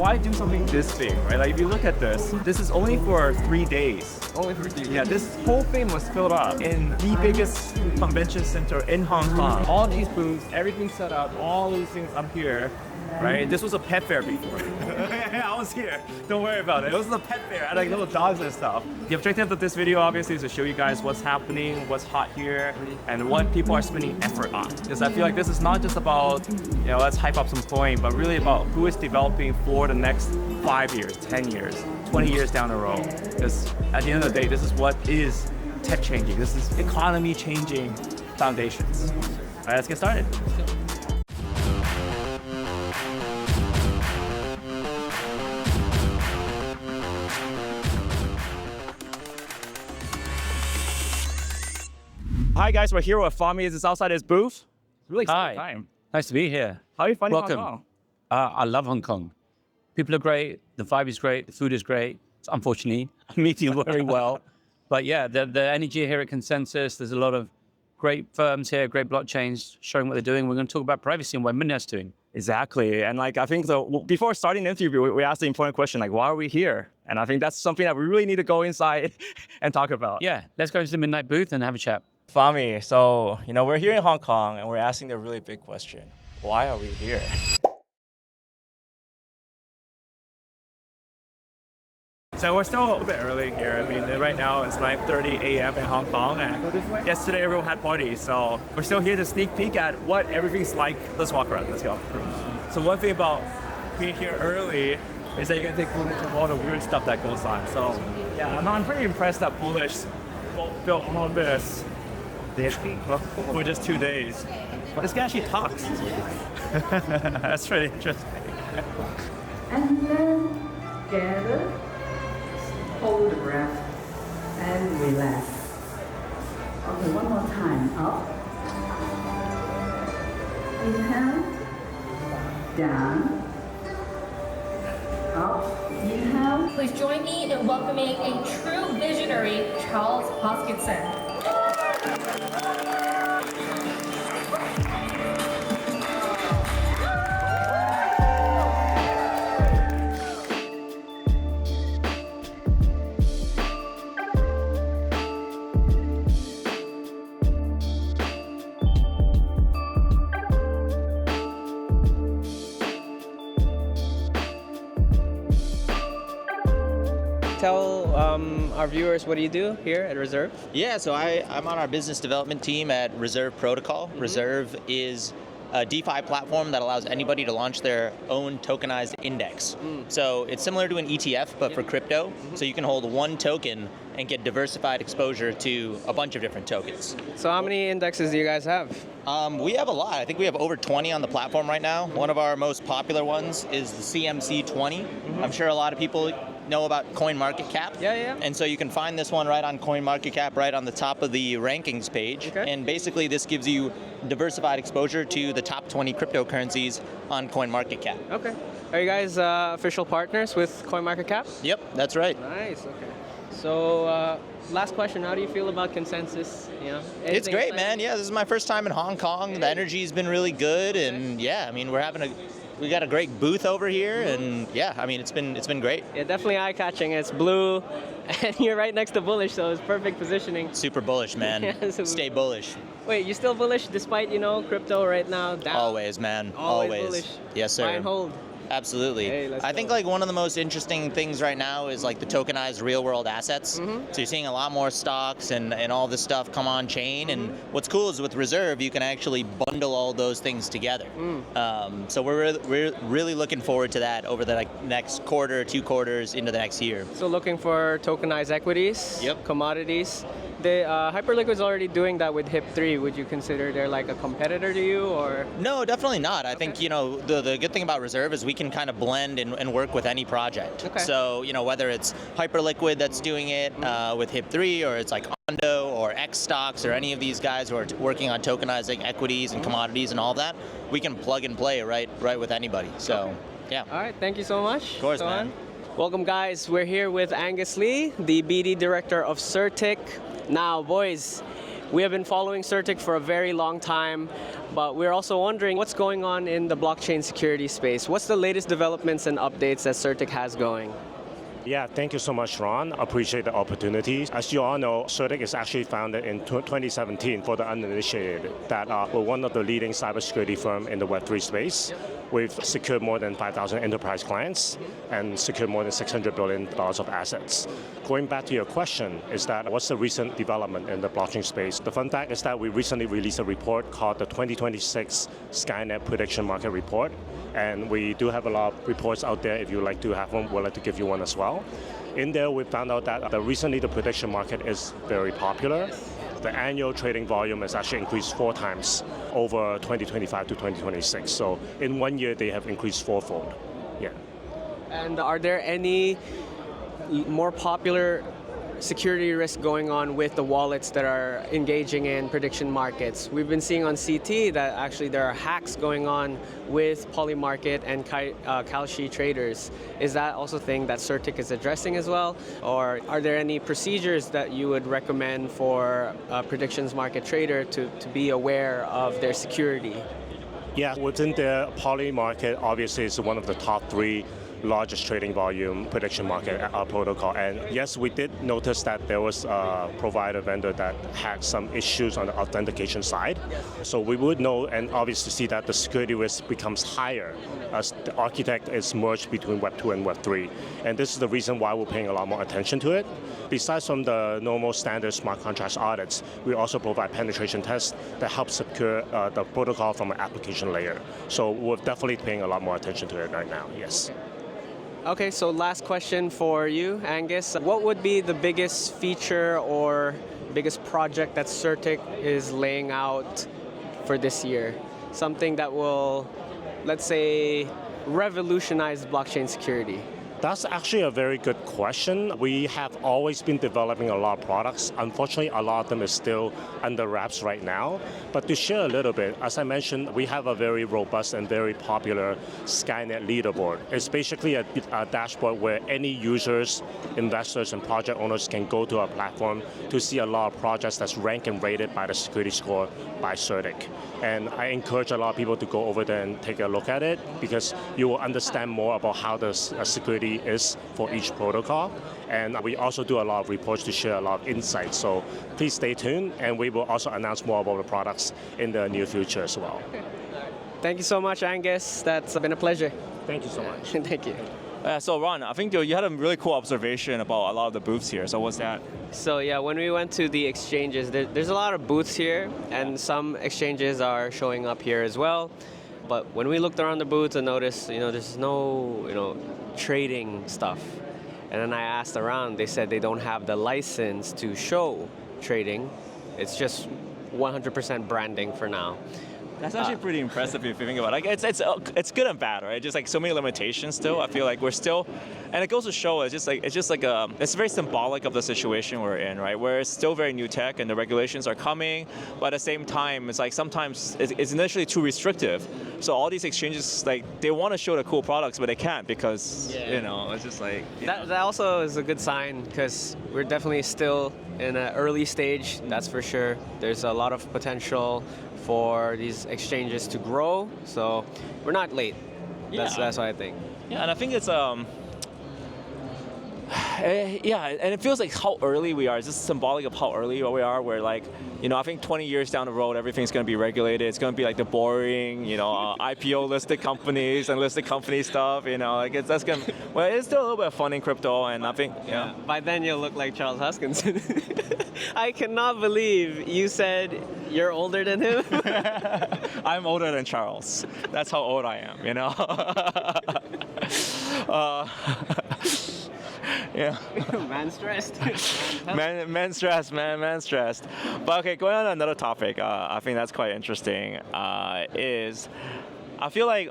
why do something this big, right? Like if you look at this is only for 3 days. Only for 3 days. Yeah, this whole thing was filled up in the biggest convention center in Hong Kong. All these booths, everything set up, all these things up here, right? This was a pet fair before. I was here. Don't worry about it. It was a pet fair. I had like little dogs and stuff. The objective of this video obviously is to show you guys what's happening, what's hot here, and what people are spending effort on. Because I feel like this is not just about, let's hype up some coin, but really about who is developing for the next 5 years, 10 years, 20 years down the road. Because at the end of the day, this is what is tech changing. This is economy changing foundations. All right, let's get started. Hi guys, we're here with Fami. Is this outside his booth? Really exciting time. Nice to be here. How are you finding Welcome. Hong Kong? I love Hong Kong. People are great. The vibe is great. The food is great. Unfortunately, I'm eating very well. But yeah, the energy here at Consensus, there's a lot of great firms here, great blockchains showing what they're doing. We're going to talk about privacy and what Midnet's doing. Exactly. And I think before starting the interview, we asked the important question, why are we here? And I think that's something that we really need to go inside and talk about. Yeah, let's go to the Midnight booth and have a chat. Fami, so, we're here in Hong Kong and we're asking the really big question. Why are we here? So we're still a little bit early here. I mean, right now it's 9:30 a.m. in Hong Kong, and yesterday everyone had parties. So we're still here to sneak peek at what everything's like. Let's walk around, let's go. So one thing about being here early is that you can take footage of all the weird stuff that goes on. So yeah, I'm pretty impressed that Bullish built all of this for just 2 days. But this guy actually talks. That's pretty interesting. And then gather, hold the breath, and relax. Okay, one more time. Up. Inhale. Down. Up. Inhale. Please join me in welcoming a true visionary, Charles Hoskinson. Tell our viewers, what do you do here at Reserve? Yeah, so I'm on our business development team at Reserve Protocol. Reserve is a DeFi platform that allows anybody to launch their own tokenized index. So it's similar to an ETF, but for crypto. So you can hold one token and get diversified exposure to a bunch of different tokens. So how many indexes do you guys have? We have a lot. I think we have over 20 on the platform right now. One of our most popular ones is the CMC 20. I'm sure a lot of people know about CoinMarketCap. Yeah. And so you can find this one right on CoinMarketCap, right on the top of the rankings page. Okay. And basically this gives you diversified exposure to the top 20 cryptocurrencies on CoinMarketCap. Okay. Are you guys official partners with CoinMarketCap? Yep, that's right. Nice, okay. So last question, how do you feel about Consensus? It's great, man. Yeah, this is my first time in Hong Kong. The energy's been really good, and yeah, I mean, we got a great booth over here, and yeah, I mean, it's been great. Yeah, definitely eye-catching. It's blue, and you're right next to Bullish, so it's perfect positioning. Super bullish, man. Yeah, so Stay bullish. Wait, you still bullish despite, crypto right now down? Always, man. Always bullish. Yes, sir. Buy and hold. Absolutely. Hey, I think like one of the most interesting things right now is like the tokenized real world assets. So you're seeing a lot more stocks and all this stuff come on chain. And what's cool is with Reserve, you can actually bundle all those things together. So we're really looking forward to that over the next quarter, 2 quarters into the next year. So looking for tokenized equities, Yep. commodities. The Hyperliquid's already doing that with HIP3. Would you consider they're like a competitor to you, or? No, definitely not. I think, the good thing about Reserve is we can kind of blend and work with any project. Okay. So, whether it's Hyperliquid that's doing it with HIP3, or it's like Ondo or X stocks or any of these guys who are working on tokenizing equities and commodities and all that, we can plug and play right with anybody. So, yeah. All right, thank you so much. Of course, man. Welcome, guys. We're here with Angus Lee, the BD Director of Certic. Now, boys, We have been following CertiK for a very long time, but we're also wondering what's going on in the blockchain security space. What's the latest developments and updates that CertiK has going? Yeah, thank you so much, Ron. Appreciate the opportunity. As you all know, CertiK is actually founded in 2017 for the uninitiated. That we're one of the leading cybersecurity firm in the Web3 space. We've secured more than 5,000 enterprise clients and secured more than $600 billion of assets. Going back to your question, is that what's the recent development in the blockchain space? The fun fact is that we recently released a report called the 2026 Skynet Prediction Market Report. And we do have a lot of reports out there. If you'd like to have one, we'd like to give you one as well. In there, we found out that recently the prediction market is very popular. The annual trading volume has actually increased 4 times over 2025 to 2026. So in 1 year, they have increased 4-fold. Yeah. And are there any more popular security risk going on with the wallets that are engaging in prediction markets? We've been seeing on CT that actually there are hacks going on with Polymarket and Kalshi traders. Is that also a thing that CertiK is addressing as well? Or are there any procedures that you would recommend for a predictions market trader to be aware of their security? Yeah, within the Polymarket, obviously it's one of the top 3 largest trading volume prediction market protocol. And yes, we did notice that there was a provider vendor that had some issues on the authentication side. So we would know and obviously see that the security risk becomes higher as the architect is merged between Web 2 and Web 3. And this is the reason why we're paying a lot more attention to it. Besides from the normal standard smart contracts audits, we also provide penetration tests that help secure the protocol from an application layer. So we're definitely paying a lot more attention to it right now, yes. Okay, so last question for you, Angus. What would be the biggest feature or biggest project that CertiK is laying out for this year? Something that will, let's say, revolutionize blockchain security. That's actually a very good question. We have always been developing a lot of products. Unfortunately, a lot of them is still under wraps right now. But to share a little bit, as I mentioned, we have a very robust and very popular Skynet leaderboard. It's basically a dashboard where any users, investors, and project owners can go to our platform to see a lot of projects that's ranked and rated by the security score by CertiK. And I encourage a lot of people to go over there and take a look at it because you will understand more about how the security is for each protocol. And we also do a lot of reports to share a lot of insights. So please stay tuned, and we will also announce more about the products in the near future as well. Thank you so much, Angus. That's been a pleasure. Thank you so much. Thank you. So Ron, I think you had a really cool observation about a lot of the booths here. So what's that? So yeah, when we went to the exchanges, there's a lot of booths here, and some exchanges are showing up here as well. But when we looked around the booths and noticed, there's no, trading stuff. And then I asked around, they said they don't have the license to show trading. It's just 100% branding for now. That's actually pretty impressive if you think about it. It's good and bad, right? Just like so many limitations still. I feel like we're still, and it goes to show it's very symbolic of the situation we're in, right? Where it's still very new tech and the regulations are coming, but at the same time, it's like sometimes it's initially too restrictive. So all these exchanges, like they want to show the cool products, but they can't because it's just like that also is a good sign because we're definitely still in an early stage. That's for sure. There's a lot of potential for these exchanges to grow, so we're not late. That's what I think. Yeah, and I think it's and it feels like how early we are. It's just symbolic of how early we are. Where like, I think 20 years down the road, everything's going to be regulated. It's going to be like the boring, IPO listed companies and listed company stuff. That's going to. Well, it's still a little bit of fun in crypto, and I think By then you'll look like Charles Hoskinson. I cannot believe you said you're older than him. I'm older than Charles. That's how old I am. Yeah. Man stressed. Man stressed. But okay, going on to another topic, I think that's quite interesting, is I feel like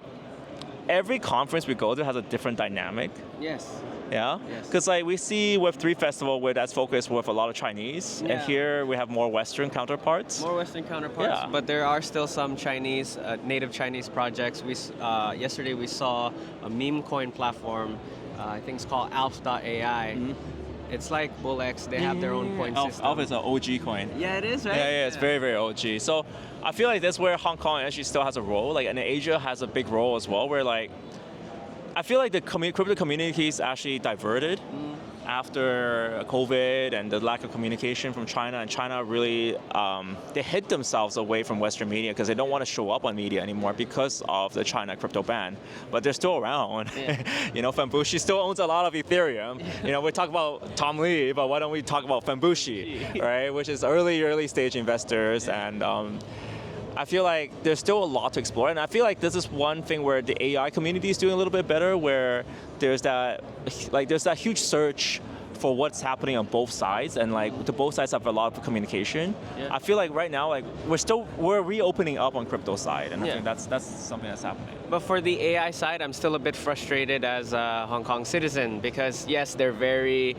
every conference we go to has a different dynamic. Yes. Yeah? Yes. Because like we see Web3 Festival where that's focused with a lot of Chinese, and here we have more Western counterparts. But there are still some Chinese, native Chinese projects. Yesterday we saw a meme coin platform, I think it's called Alph.ai. It's like BullX. They have their own coin system. Alpha is an OG coin. Yeah, it is, right? Yeah, it's very, very OG. So I feel like that's where Hong Kong actually still has a role. Like, and Asia has a big role as well, where like, I feel like the crypto community is actually diverted after COVID and the lack of communication from China. And China really, they hid themselves away from Western media because they don't want to show up on media anymore because of the China crypto ban. But they're still around. Yeah. You know, Fambushi still owns a lot of Ethereum. You know, we talk about Tom Lee, but why don't we talk about Fambushi, right? Which is early stage investors. And I feel like there's still a lot to explore, and I feel like this is one thing where the AI community is doing a little bit better, where there's that huge search for what's happening on both sides, and like the both sides have a lot of communication. Yeah. I feel like right now, like we're reopening up on crypto side, and I Yeah. think that's something that's happening. But for the AI side, I'm still a bit frustrated as a Hong Kong citizen because yes, they're very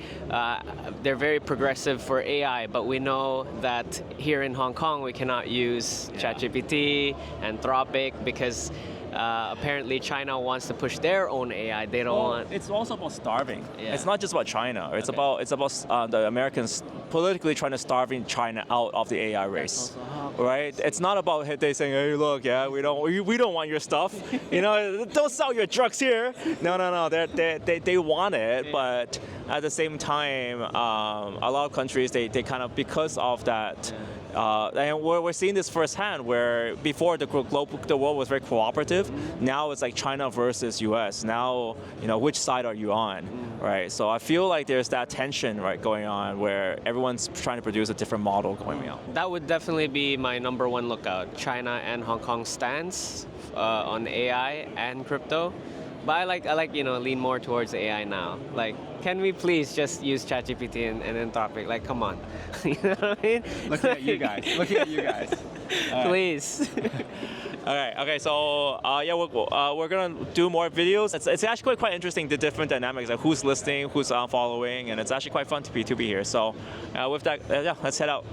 progressive for AI, but we know that here in Hong Kong we cannot use ChatGPT, Anthropic because apparently China wants to push their own AI. They don't want. It's also about starving. Yeah. It's not just about China. It's Okay. about the Americans politically trying to starving China out of the AI race, right? It's not about they saying, hey, look, yeah, we don't want your stuff. You know, don't sell your drugs here. No. They want it, but at the same time, a lot of countries they kind of because of that. And we're seeing this firsthand where before the world was very cooperative, now it's like China versus US. Now, you know, which side are you on, right? So I feel like there's that tension, right, going on where everyone's trying to produce a different model going on. That would definitely be my number one lookout. China and Hong Kong stance on AI and crypto. But I like lean more towards AI now. Like, can we please just use ChatGPT and Anthropic? Like, come on. You know what I mean? Looking at you guys. Please. All right. Okay. So we're gonna do more videos. It's actually quite interesting, the different dynamics, like who's listening, who's following, and it's actually quite fun to be here. So with that, let's head out.